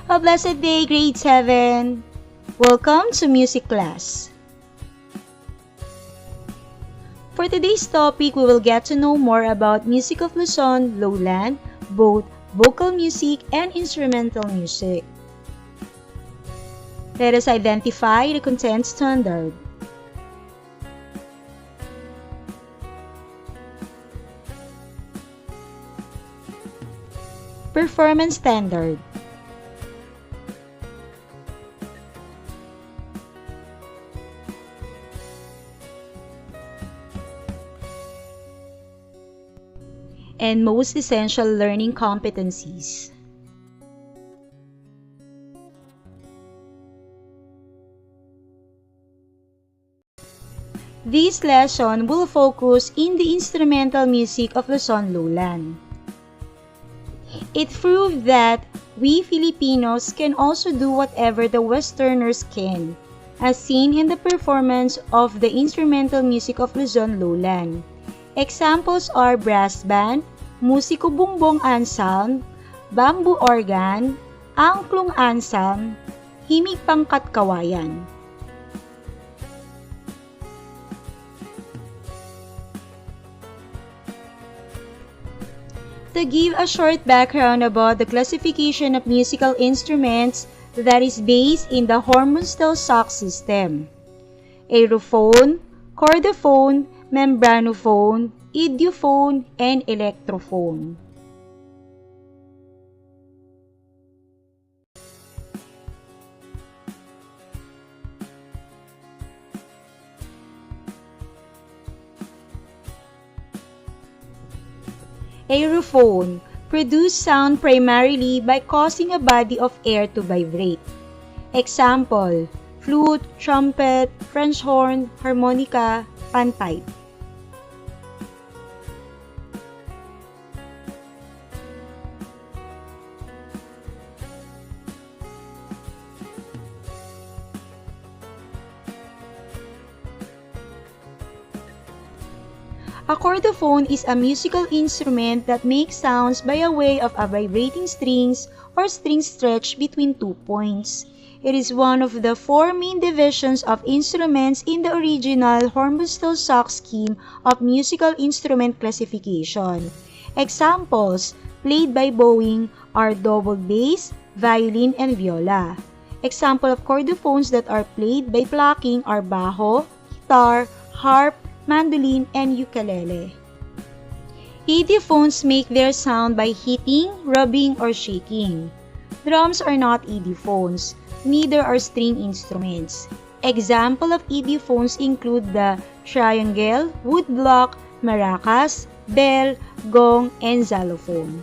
A blessed day, grade 7. Welcome to music class. For today's topic, we will get to know more about Music of Luzon, Lowland, both vocal music and instrumental music. Let us identify the content standard. Performance standard. And most essential learning competencies. This lesson will focus in the instrumental music of Luzon Lowland. It proved that we Filipinos can also do whatever the Westerners can, as seen in the performance of the instrumental music of Luzon Lowland. Examples are brass band, MUSIKO BUMBONG ensemble, bamboo organ, ANGKLUNG ensemble, HIMIG PANGKAT KAWAYAN. To give a short background about the classification of musical instruments that is based in the hormone-still-sock system: aerophone, chordophone, membranophone, idiophone, and electrophone. Aerophone produce sound primarily by causing a body of air to vibrate. Example: flute, trumpet, French horn, harmonica, panpipe. A chordophone is a musical instrument that makes sounds by a way of a vibrating strings or string stretched between 2 points. It is one of the 4 main divisions of instruments in the original hormone-still-sock scheme of musical instrument classification. Examples played by bowing are double bass, violin, and viola. Example of chordophones that are played by plucking are bajo, guitar, harp, mandolin, and ukulele. Idiophones make their sound by hitting, rubbing, or shaking. Drums are not idiophones, neither are string instruments. Example of idiophones include the triangle, woodblock, maracas, bell, gong, and xylophone.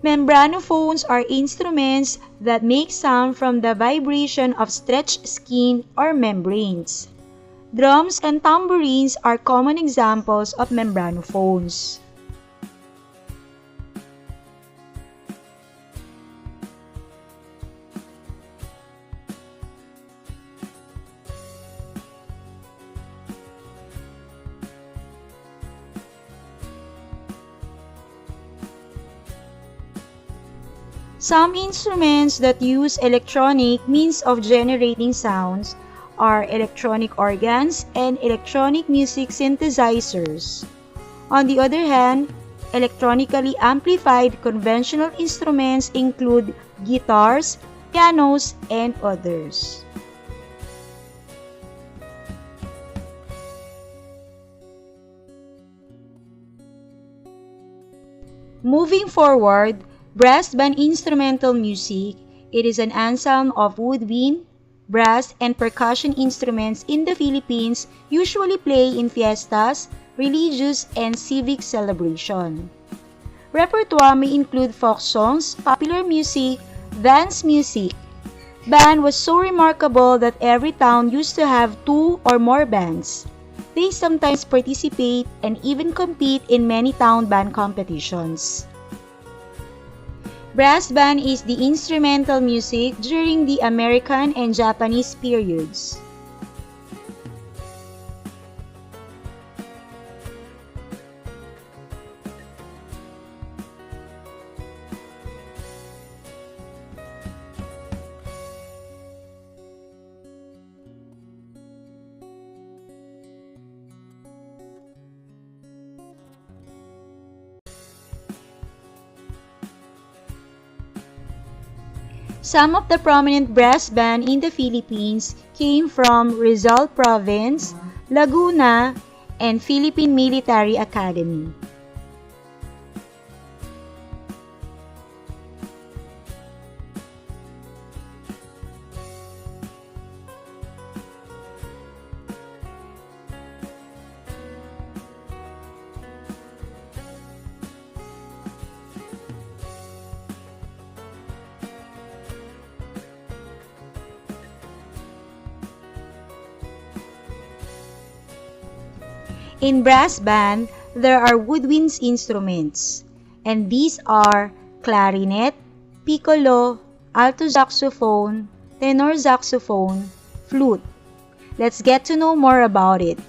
Membranophones are instruments that make sound from the vibration of stretched skin or membranes. Drums and tambourines are common examples of membranophones. Some instruments that use electronic means of generating sounds are electronic organs and electronic music synthesizers. On the other hand, electronically amplified conventional instruments include guitars, pianos, and others. Moving forward, brass band instrumental music, it is an ensemble of woodwind, brass, and percussion instruments in the Philippines usually play in fiestas, religious, and civic celebration. Repertoire may include folk songs, popular music, dance music. Band was so remarkable that every town used to have 2 or more bands. They sometimes participate and even compete in many town band competitions. Brass band is the instrumental music during the American and Japanese periods. Some of the prominent brass band in the Philippines came from Rizal Province, Laguna, and Philippine Military Academy. In brass band, there are woodwind instruments, and these are clarinet, piccolo, alto saxophone, tenor saxophone, flute. Let's get to know more about it.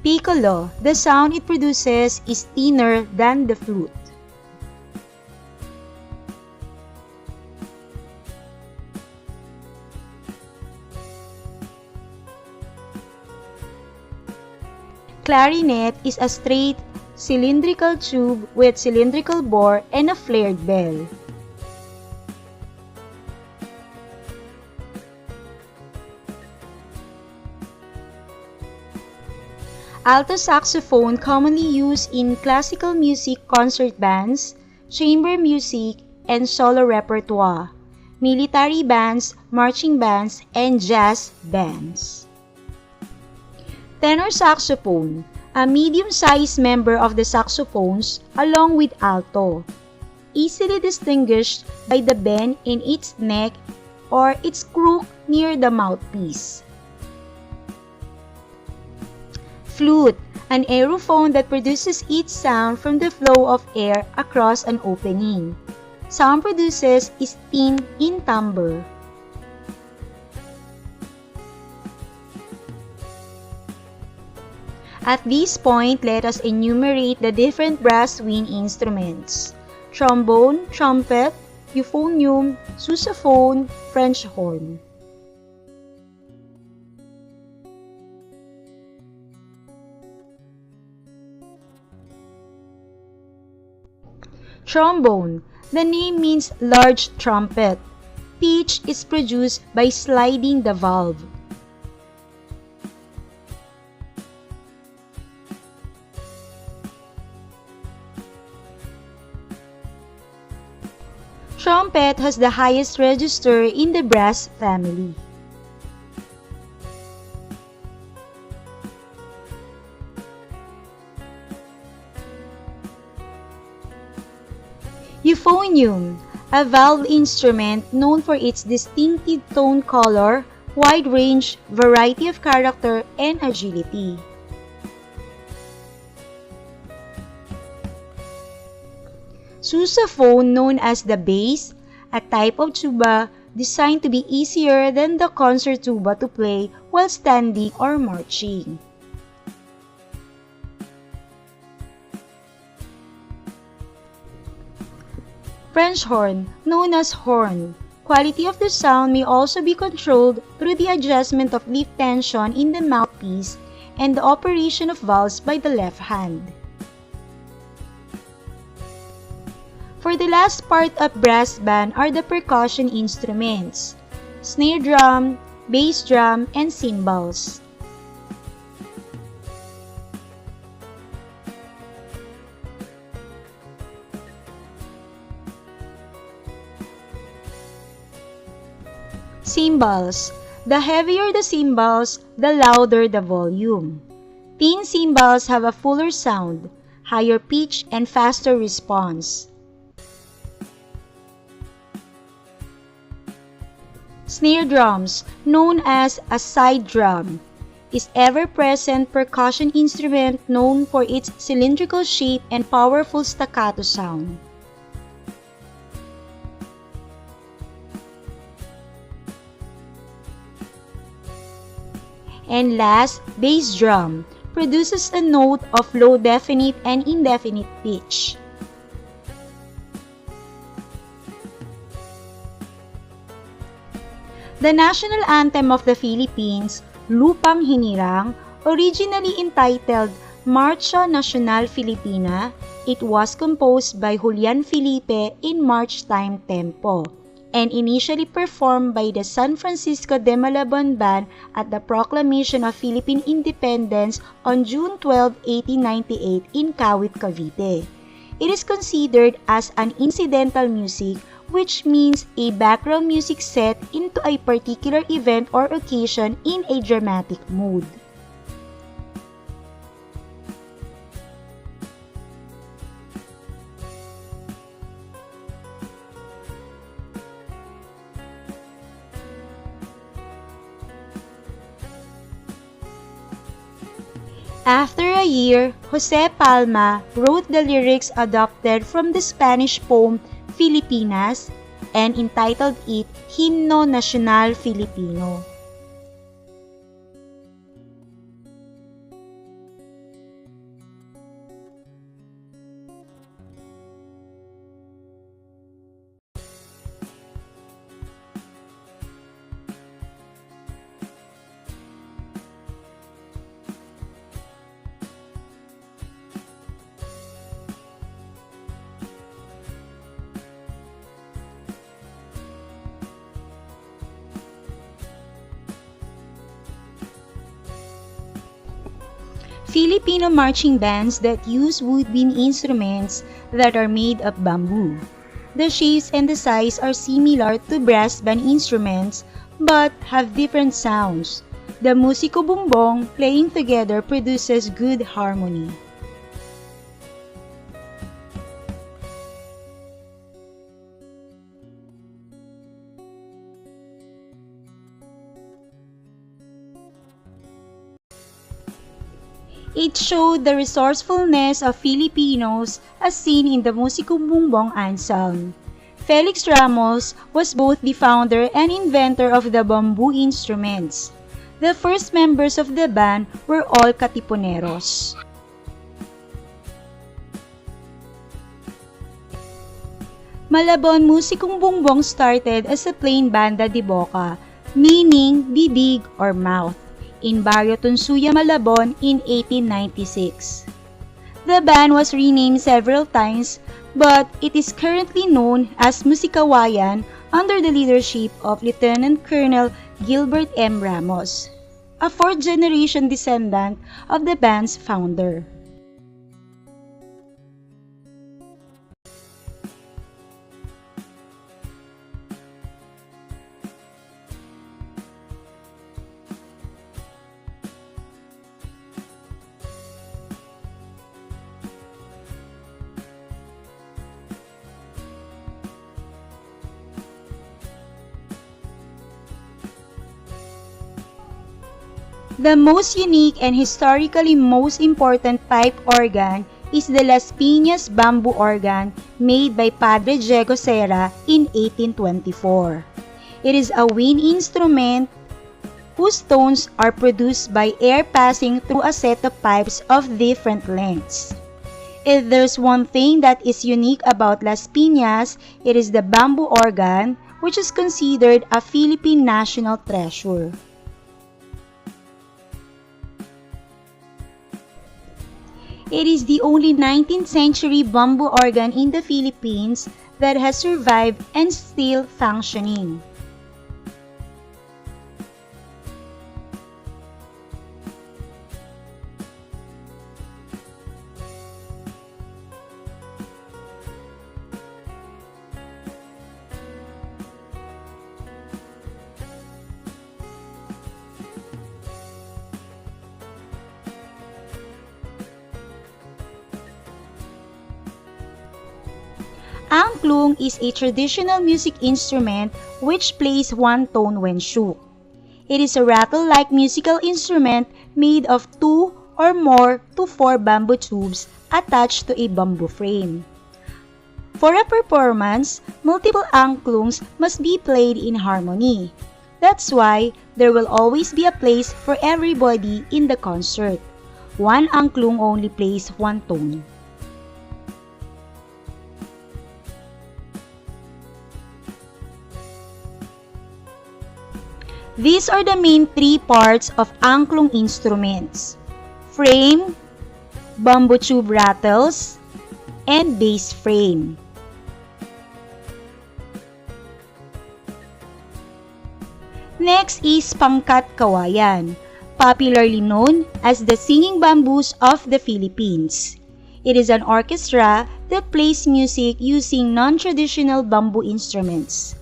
Piccolo, the sound it produces is thinner than the flute. Clarinet is a straight, cylindrical tube with cylindrical bore and a flared bell. Alto saxophone commonly used in classical music concert bands, chamber music, and solo repertoire, military bands, marching bands, and jazz bands. Tenor saxophone, a medium-sized member of the saxophones along with alto, easily distinguished by the bend in its neck or its crook near the mouthpiece. Flute, an aerophone that produces its sound from the flow of air across an opening. Sound produced is thin in timbre. At this point, let us enumerate the different brass wind instruments: trombone, trumpet, euphonium, sousaphone, French horn. Trombone. The name means large trumpet. Pitch is produced by sliding the valve. Trumpet has the highest register in the brass family. Euphonium, a valve instrument known for its distinctive tone color, wide range, variety of character, and agility. Sousaphone, known as the bass, a type of tuba designed to be easier than the concert tuba to play while standing or marching. French horn, known as horn. Quality of the sound may also be controlled through the adjustment of leaf tension in the mouthpiece and the operation of valves by the left hand. For the last part of brass band are the percussion instruments: snare drum, bass drum, and cymbals. Cymbals. The heavier the cymbals, the louder the volume. Thin cymbals have a fuller sound, higher pitch, and faster response. Snare drums, known as a side drum, is ever-present percussion instrument known for its cylindrical shape and powerful staccato sound. And last, bass drum, produces a note of low definite and indefinite pitch. The national anthem of the Philippines, Lupang Hinirang, originally entitled Marcha Nacional Filipina. It was composed by Julian Felipe in March time tempo and initially performed by the San Francisco de Malabon Band at the Proclamation of Philippine Independence on June 12, 1898 in Kawit, Cavite. It is considered as an incidental music, which means a background music set into a particular event or occasion in a dramatic mood. After a year, Jose Palma wrote the lyrics adopted from the Spanish poem Filipinas and entitled it Himno Nacional Filipino. Filipino marching bands that use woodwind instruments that are made of bamboo. The shapes and the size are similar to brass band instruments but have different sounds. The MUSIKO BUMBONG playing together produces good harmony. It showed the resourcefulness of Filipinos as seen in the MUSIKO BUMBONG ensemble. Felix Ramos was both the founder and inventor of the bamboo instruments. The first members of the band were all Katipuneros. Malabon Musikong Bumbong started as a plain banda de boca, meaning bibig or mouth, in Barrio Tunsuya, Malabon in 1896. The band was renamed several times, but it is currently known as KAWAYAN under the leadership of Lieutenant Colonel Gilbert M. Ramos, a fourth-generation descendant of the band's founder. The most unique and historically most important pipe organ is the Las Piñas bamboo organ made by Padre Diego Serra in 1824. It is a wind instrument whose tones are produced by air passing through a set of pipes of different lengths. If there's one thing that is unique about Las Piñas, it is the bamboo organ, which is considered a Philippine national treasure. It is the only 19th century bamboo organ in the Philippines that has survived and still functioning. Angklung is a traditional music instrument which plays one tone when shook. It is a rattle-like musical instrument made of 2 or more to 4 bamboo tubes attached to a bamboo frame. For a performance, multiple angklungs must be played in harmony. That's why there will always be a place for everybody in the concert. One angklung only plays one tone. These are the main 3 parts of angklung instruments: frame, bamboo tube rattles, and bass frame. Next is pangkat kawayan, popularly known as the singing bamboos of the Philippines. It is an orchestra that plays music using non-traditional bamboo instruments.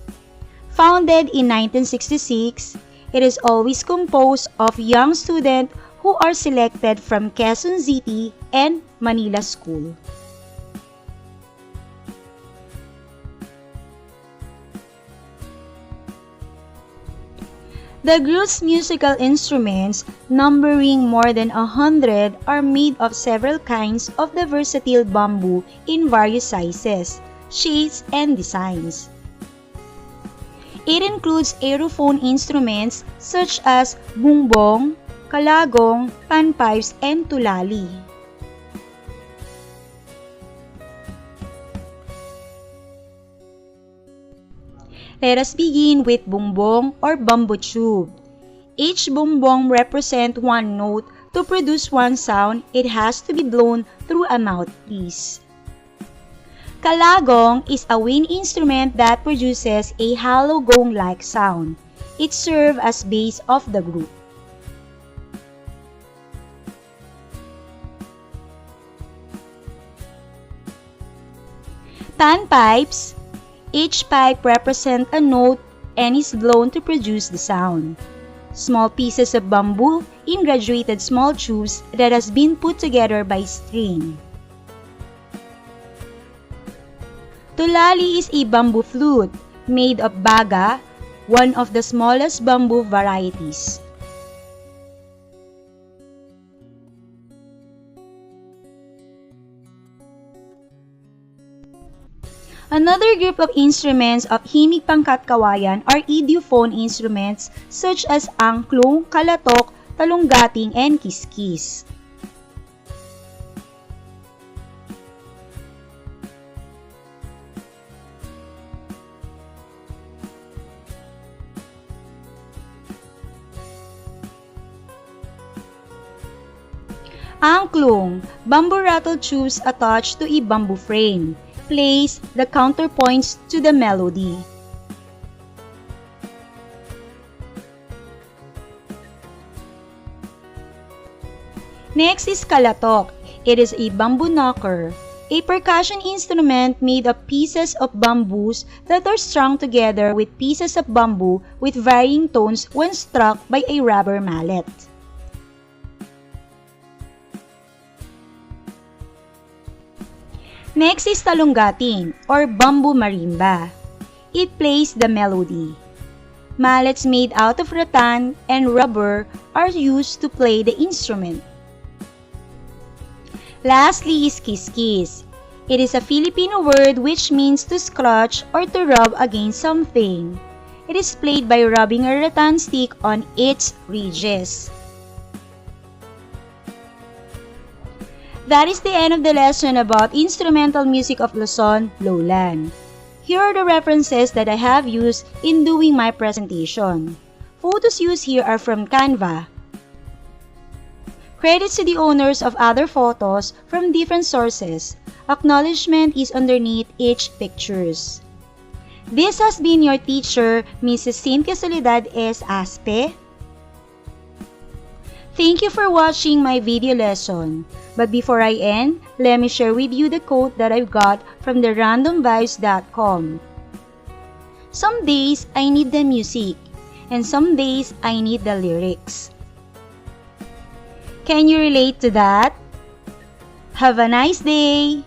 Founded in 1966, it is always composed of young students who are selected from Quezon City and Manila School. The group's musical instruments, numbering more than 100, are made of several kinds of the versatile bamboo in various sizes, shapes, and designs. It includes aerophone instruments such as bumbong, kalagong, panpipes, and tulali. Let us begin with bumbong or bamboo tube. Each bumbong represents one note. To produce one sound, it has to be blown through a mouthpiece. Kalagong is a wind instrument that produces a hollow gong-like sound. It serves as base of the group. Panpipes. Each pipe represents a note and is blown to produce the sound. Small pieces of bamboo in graduated small tubes that has been put together by string. Tulali is a bamboo flute made of baga, one of the smallest bamboo varieties. Another group of instruments of HIMIG pangkat kawayan are idiophone instruments such as ANGKLUNG, kalatok, talunggating, and kiskis. ANGKLUNG, bamboo rattle tubes attached to a bamboo frame, plays the counterpoints to the melody. Next is kalatok. It is a bamboo knocker, a percussion instrument made of pieces of bamboos that are strung together with pieces of bamboo with varying tones when struck by a rubber mallet. Next is talunggating or bamboo marimba. It plays the melody. Mallets made out of rattan and rubber are used to play the instrument. Lastly is kiskis. It is a Filipino word which means to scratch or to rub against something. It is played by rubbing a rattan stick on its ridges. That is the end of the lesson about instrumental music of Luzon, Lowland. Here are the references that I have used in doing my presentation. Photos used here are from Canva. Credits to the owners of other photos from different sources. Acknowledgement is underneath each pictures. This has been your teacher, Mrs. Cynthia Soledad S. Aspe. Thank you for watching my video lesson. But before I end, let me share with you the quote that I got from the randomvibes.com. Some days I need the music, and some days I need the lyrics. Can you relate to that? Have a nice day!